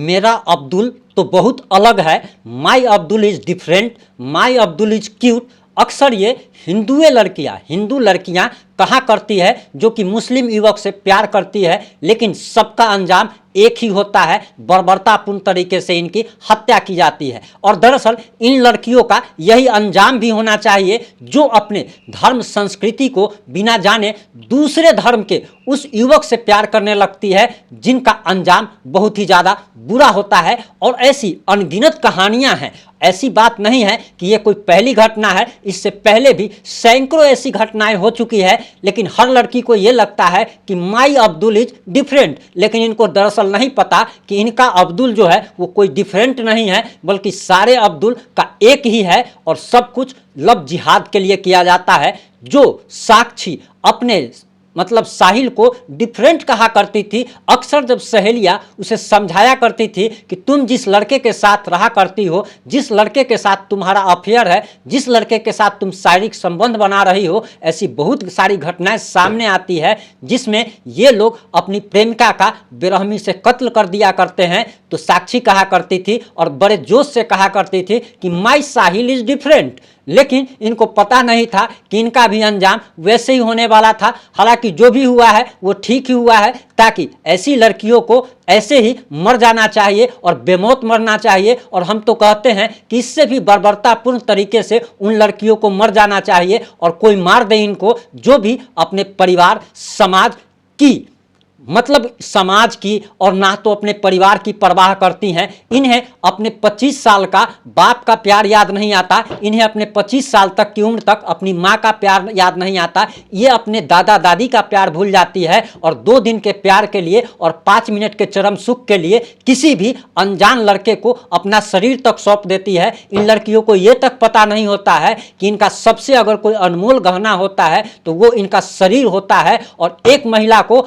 मेरा अब्दुल तो बहुत अलग है, my Abdul is different, my Abdul is cute, अक्सर ये हिंदू लड़कियां कहा करती है जो कि मुस्लिम युवक से प्यार करती है, लेकिन सबका अंजाम एक ही होता है, बर्बरतापूर्ण तरीके से इनकी हत्या की जाती है। और दरअसल इन लड़कियों का यही अंजाम भी होना चाहिए जो अपने धर्म संस्कृति को बिना जाने दूसरे धर्म के उस युवक से प्यार करने लगती है, जिनका अंजाम बहुत ही ज़्यादा बुरा होता है। और ऐसी अनगिनत कहानियां हैं, ऐसी बात नहीं है कि ये कोई पहली घटना है, इससे पहले भी सैकड़ों ऐसी घटनाएं हो चुकी है। लेकिन हर लड़की को ये लगता है कि माई अब्दुल इज डिफरेंट, लेकिन इनको दरअसल नहीं पता कि इनका अब्दुल जो है वो कोई डिफरेंट नहीं है, बल्कि सारे अब्दुल का एक ही है। और सब कुछ लव जिहाद के लिए किया जाता है। जो साक्षी अपने मतलब साहिल को डिफरेंट कहा करती थी, अक्सर जब सहेलियां उसे समझाया करती थी कि तुम जिस लड़के के साथ रहा करती हो, जिस लड़के के साथ तुम्हारा अफेयर है, जिस लड़के के साथ तुम शारीरिक संबंध बना रही हो, ऐसी बहुत सारी घटनाएं सामने आती है जिसमें ये लोग अपनी प्रेमिका का बेरहमी से कत्ल कर दिया करते हैं। तो साक्षी कहा करती थी और बड़े जोश से कहा करती थी कि माई साहिल इज डिफरेंट, लेकिन इनको पता नहीं था कि इनका भी अंजाम वैसे ही होने वाला था। हालांकि जो भी हुआ है वो ठीक ही हुआ है, ताकि ऐसी लड़कियों को ऐसे ही मर जाना चाहिए और बेमौत मरना चाहिए। और हम तो कहते हैं कि इससे भी बर्बरतापूर्ण तरीके से उन लड़कियों को मर जाना चाहिए और कोई मार दे इनको, जो भी अपने परिवार समाज की मतलब समाज की और ना तो अपने परिवार की परवाह करती हैं। इन्हें अपने 25 साल का बाप का प्यार याद नहीं आता, इन्हें अपने 25 साल तक की उम्र तक अपनी माँ का प्यार याद नहीं आता। ये अपने दादा दादी का प्यार भूल जाती है और 2 दिन के प्यार के लिए और 5 मिनट के चरम सुख के लिए किसी भी अनजान लड़के को अपना शरीर तक सौंप देती है। इन लड़कियों को ये तक पता नहीं होता है कि इनका सबसे अगर कोई अनमोल गहना होता है तो वो इनका शरीर होता है। और एक महिला को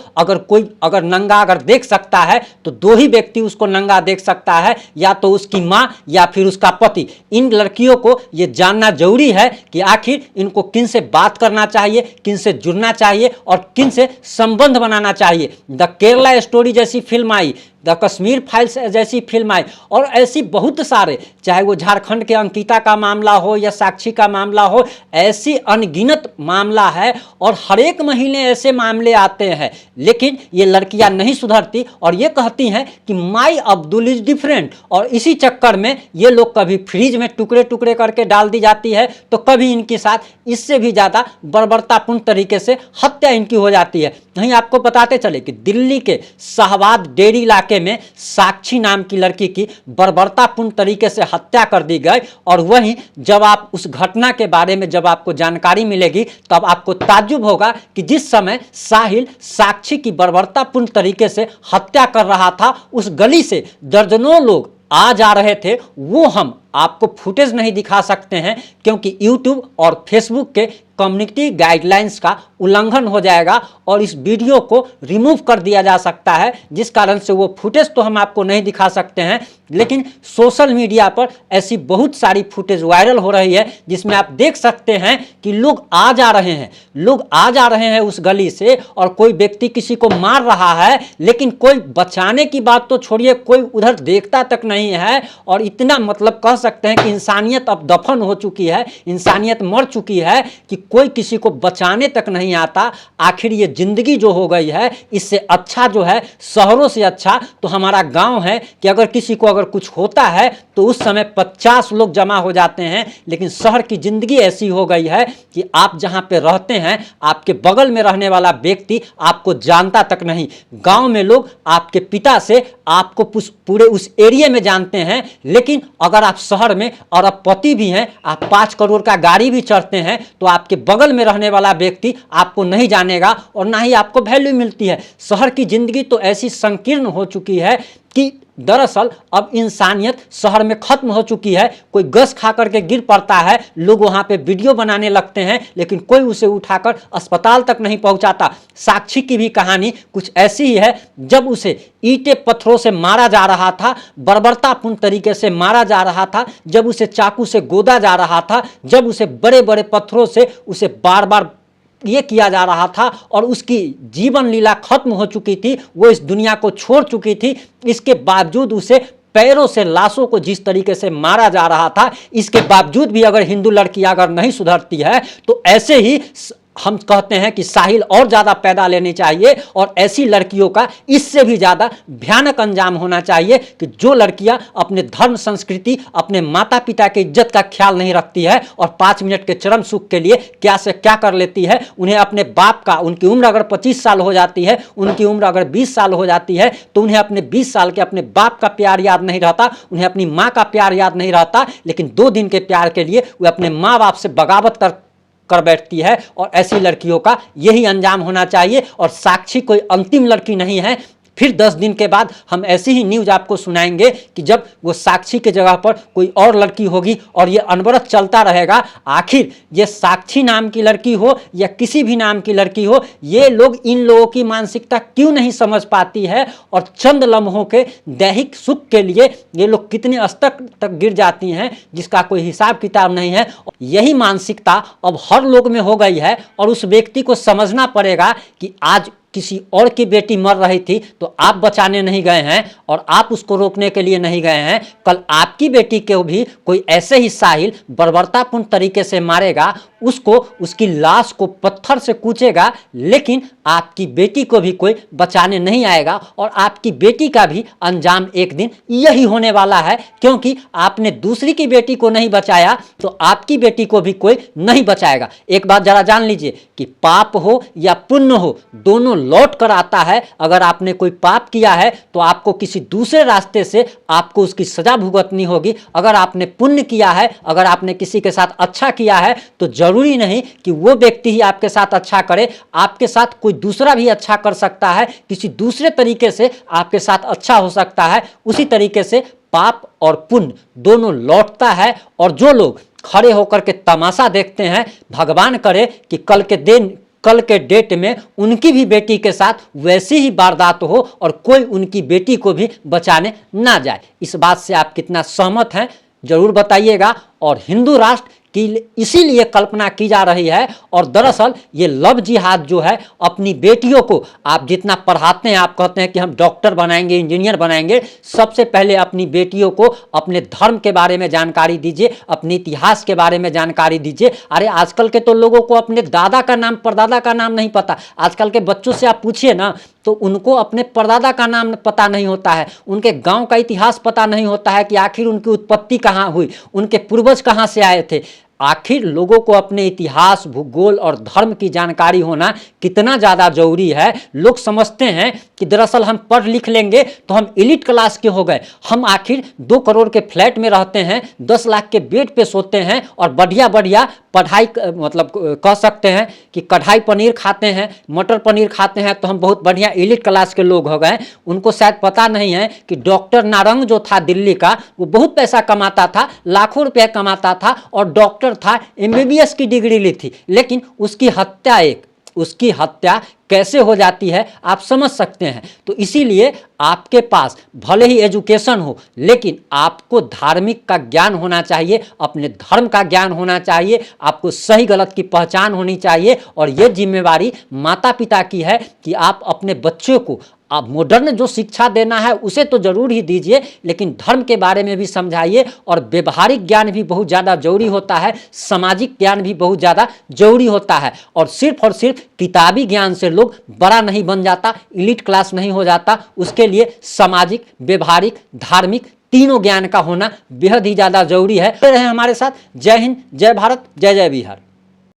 अगर नंगा अगर देख सकता है तो 2 ही व्यक्ति उसको नंगा देख सकता है, या तो उसकी मां या फिर उसका पति। इन लड़कियों को यह जानना जरूरी है कि आखिर इनको किन से बात करना चाहिए, किन से जुड़ना चाहिए और किन से संबंध बनाना चाहिए। द केरला स्टोरी जैसी film I, the Kashmir files जैसी फिल्म आई, और ऐसी बहुत सारे, चाहे वो झारखंड के अंकिता का मामला हो या साक्षी का मामला हो, ऐसी अनगिनत मामला है और हर एक महीने ऐसे मामले आते हैं। लेकिन ये लड़कियां नहीं सुधरती और ये कहती हैं कि माई अब्दुल इज डिफरेंट, और इसी चक्कर में ये लोग कभी फ्रिज में टुकड़े टुकड़े करके डाल दी जाती है, तो कभी इनके साथ इससे भी ज़्यादा बर्बरतापूर्ण तरीके से हत्या इनकी हो जाती है। नहीं, आपको बताते चले कि दिल्ली के शाहबाद डेरी इलाके में साक्षी नाम की लड़की की बर्बरतापूर्ण तरीके से हत्या कर दी गई। और वहीं जब आप उस घटना के बारे में जब आपको जानकारी मिलेगी तब आपको ताज्जुब होगा कि जिस समय साहिल साक्षी की बर्बरतापूर्ण तरीके से हत्या कर रहा था, उस गली से दर्जनों लोग आ जा रहे थे। वो हम आपको फुटेज नहीं दिखा सकते हैं क्योंकि यूट्यूब और फेसबुक के कम्युनिटी गाइडलाइंस का उल्लंघन हो जाएगा और इस वीडियो को रिमूव कर दिया जा सकता है, जिस कारण से वो फुटेज तो हम आपको नहीं दिखा सकते हैं। लेकिन सोशल मीडिया पर ऐसी बहुत सारी फुटेज वायरल हो रही है जिसमें आप देख सकते हैं कि लोग आ जा रहे हैं उस गली से और कोई व्यक्ति किसी को मार रहा है, लेकिन कोई बचाने की बात तो छोड़िए, कोई उधर देखता तक नहीं है। और इतना मतलब कह सकते हैं कि इंसानियत अब दफन हो चुकी है, इंसानियत मर चुकी है कि कोई किसी को बचाने तक नहीं आता। आखिर ये जिंदगी जो हो गई है, इससे अच्छा जो है, शहरों से अच्छा तो हमारा गांव है कि अगर किसी को अगर कुछ होता है तो उस समय 50 लोग जमा हो जाते हैं। लेकिन शहर की जिंदगी ऐसी हो गई है कि आप जहां पे रहते हैं, आपके बगल में रहने वाला व्यक्ति आपको जानता तक नहीं। गांव में लोग आपके पिता से आपको पूरे उस एरिया में जानते हैं, लेकिन अगर आप शहर में और पति भी हैं, आप 5 करोड़ का गाड़ी भी चढ़ते हैं, तो आपके बगल में रहने वाला व्यक्ति आपको नहीं जानेगा और ना ही आपको वैल्यू मिलती है। शहर की जिंदगी तो ऐसी संकीर्ण हो चुकी है कि दरअसल अब इंसानियत शहर में खत्म हो चुकी है। कोई गश खा करके गिर पड़ता है, लोग वहां पे वीडियो बनाने लगते हैं, लेकिन कोई उसे उठाकर अस्पताल तक नहीं पहुंचाता। साक्षी की भी कहानी कुछ ऐसी ही है। जब उसे ईंटें पत्थरों से मारा जा रहा था, बर्बरतापूर्ण तरीके से मारा जा रहा था, जब उसे चाकू से गोदा जा रहा था, जब उसे बड़े बड़े पत्थरों से उसे बार बार ये किया जा रहा था और उसकी जीवन लीला खत्म हो चुकी थी, वो इस दुनिया को छोड़ चुकी थी, इसके बावजूद उसे पैरों से लाशों को जिस तरीके से मारा जा रहा था, इसके बावजूद भी अगर हिंदू लड़की अगर नहीं सुधरती है तो ऐसे ही हम कहते हैं कि साहिल और ज़्यादा पैदा लेनी चाहिए और ऐसी लड़कियों का इससे भी ज़्यादा भयानक अंजाम होना चाहिए कि जो लड़कियां अपने धर्म संस्कृति, अपने माता पिता की इज्जत का ख्याल नहीं रखती है और 5 मिनट के चरम सुख के लिए क्या से क्या कर लेती है। उन्हें अपने बाप का, उनकी उम्र अगर 25 साल हो जाती है, उनकी उम्र अगर 20 साल हो जाती है तो उन्हें अपने 20 साल के अपने बाप का प्यार याद नहीं रहता, उन्हें अपनी माँ का प्यार याद नहीं रहता, लेकिन 2 दिन के प्यार के लिए वे अपने माँ बाप से बगावत कर बैठती है और ऐसी लड़कियों का यही अंजाम होना चाहिए। और साक्षी कोई अंतिम लड़की नहीं है। फिर 10 दिन के बाद हम ऐसी ही न्यूज़ आपको सुनाएंगे कि जब वो साक्षी के जगह पर कोई और लड़की होगी और ये अनवरत चलता रहेगा। आखिर ये साक्षी नाम की लड़की हो या किसी भी नाम की लड़की हो, ये लोग, इन लोगों की मानसिकता क्यों नहीं समझ पाती है और चंद लम्हों के दैहिक सुख के लिए ये लोग कितने स्तर तक गिर जाती हैं जिसका कोई हिसाब किताब नहीं है। यही मानसिकता अब हर लोग में हो गई है और उस व्यक्ति को समझना पड़ेगा कि आज किसी और की बेटी मर रही थी तो आप बचाने नहीं गए हैं और आप उसको रोकने के लिए नहीं गए हैं। कल आपकी बेटी को भी कोई ऐसे ही साहिल बर्बरतापूर्ण तरीके से मारेगा, उसको, उसकी लाश को पत्थर से कूचेगा, लेकिन आपकी बेटी को भी कोई बचाने नहीं आएगा और आपकी बेटी का भी अंजाम एक दिन यही होने वाला है। क्योंकि आपने दूसरी की बेटी को नहीं बचाया तो आपकी बेटी को भी कोई नहीं बचाएगा। एक बात जरा जान लीजिए कि पाप हो या पुण्य हो, दोनों लौट कर आता है। अगर आपने कोई पाप किया है तो आपको किसी दूसरे रास्ते से आपको उसकी सजा भुगतनी होगी। अगर आपने पुण्य किया है, अगर आपने किसी के साथ अच्छा किया है तो जरूरी नहीं कि वो व्यक्ति ही आपके साथ अच्छा करे, आपके साथ कोई दूसरा भी अच्छा कर सकता है, किसी दूसरे तरीके से आपके साथ अच्छा हो सकता है। उसी तरीके से पाप और पुण्य दोनों लौटता है। और जो लोग खड़े होकर के तमाशा देखते हैं, भगवान करे कि कल के डेट में उनकी भी बेटी के साथ वैसी ही वारदात हो और कोई उनकी बेटी को भी बचाने ना जाए। इस बात से आप कितना सहमत हैं जरूर बताइएगा। और हिंदू राष्ट्र की इसीलिए कल्पना की जा रही है। और दरअसल ये लव जिहाद जो है, अपनी बेटियों को आप जितना पढ़ाते हैं, आप कहते हैं कि हम डॉक्टर बनाएंगे, इंजीनियर बनाएंगे, सबसे पहले अपनी बेटियों को अपने धर्म के बारे में जानकारी दीजिए, अपने इतिहास के बारे में जानकारी दीजिए। अरे आजकल के तो लोगों को अपने दादा का नाम, परदादा का नाम नहीं पता। आजकल के बच्चों से आप पूछिए ना तो उनको अपने परदादा का नाम पता नहीं होता है, उनके गांव का इतिहास पता नहीं होता है कि आखिर उनकी उत्पत्ति कहाँ हुई, उनके पूर्वज कहाँ से आए थे। आखिर लोगों को अपने इतिहास, भूगोल और धर्म की जानकारी होना कितना ज़्यादा जरूरी है। लोग समझते हैं कि दरअसल हम पढ़ लिख लेंगे तो हम एलिट क्लास के हो गए, हम आखिर 2 करोड़ के फ्लैट में रहते हैं, 10 लाख के बेड पे सोते हैं और बढ़िया बढ़िया पढ़ाई, मतलब कह सकते हैं कि कढ़ाई पनीर खाते हैं, मटर पनीर खाते हैं, तो हम बहुत बढ़िया एलिट क्लास के लोग हो गए। उनको शायद पता नहीं है कि डॉक्टर नारंग जो था दिल्ली का, वो बहुत पैसा कमाता था, लाखों रुपए कमाता था और डॉक्टर था, MBBS की डिग्री ली थी, लेकिन उसकी हत्या कैसे हो जाती है आप समझ सकते हैं। तो इसीलिए आपके पास भले ही एजुकेशन हो, लेकिन आपको धार्मिक का ज्ञान होना चाहिए, अपने धर्म का ज्ञान होना चाहिए, आपको सही गलत की पहचान होनी चाहिए। और ये जिम्मेवारी माता पिता की है कि आप अपने बच्चों को आप मॉडर्न जो शिक्षा देना है उसे तो जरूर ही दीजिए, लेकिन धर्म के बारे में भी समझाइए। और व्यवहारिक ज्ञान भी बहुत ज़्यादा जरूरी होता है, सामाजिक ज्ञान भी बहुत ज़्यादा जरूरी होता है। और सिर्फ किताबी ज्ञान से लोग बड़ा नहीं बन जाता, एलिट क्लास नहीं हो जाता। उसके लिए सामाजिक, व्यवहारिक, धार्मिक तीनों ज्ञान का होना बेहद ही ज़्यादा जरूरी है। रहे हमारे साथ। जय हिंद, जय भारत, जय जय बिहार।